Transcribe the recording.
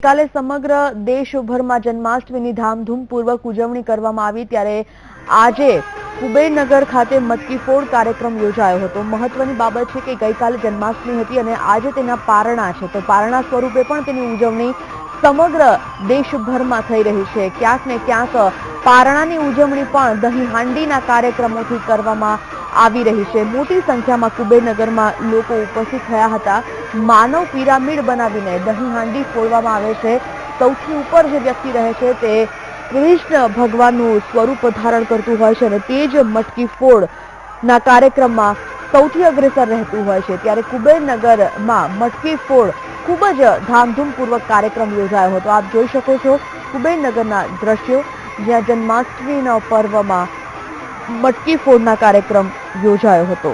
કાલે સમગ્ર દેશભરમાં જન્માષ્ટમીની ધામધૂમપૂર્વક ઉજવણી કરવામાં આવી ત્યારે આજે કુબેરનગર ખાતે મટકી ફોડ કાર્યક્રમ યોજાયો હતો। મહત્વની બાબત છે કે ગઈકાલે જન્માષ્ટમી હતી અને આજે તેના પારણા છે, તો પારણા સ્વરૂપે પણ તેની ઉજવણી સમગ્ર દેશભરમાં થઈ રહી છે। ક્યાંક ને ક્યાંક પારણાની ઉજવણી પણ દહીં હાંડીના કાર્યક્રમોથી કરવામાં આવી રહી છે। મોટી સંખ્યામાં કુબેરનગરમાં લોકો ઉપસ્થિત થયા હતા। માનવ પિરામિડ બનાવીને દહીં હાંડી ફોડવામાં આવે છે। સૌથી ઉપર જે વ્યક્તિ રહે છે તે કૃષ્ણ ભગવાનનું સ્વરૂપ ધારણ કરતું હોય છે અને તે જ મટકી ફોડના કાર્યક્રમમાં સૌથી અગ્રેસર રહેતું હોય છે। ત્યારે કુબેરનગરમાં મટકી ફોડ ખૂબ જ ધામધૂમપૂર્વક કાર્યક્રમ યોજાયો હતો। આપ જોઈ શકો છો કુબેરનગરના દ્રશ્યો, જ્યાં જન્માષ્ટમીના પર્વમાં મટકી ફોડના કાર્યક્રમ યોજાયો હતો।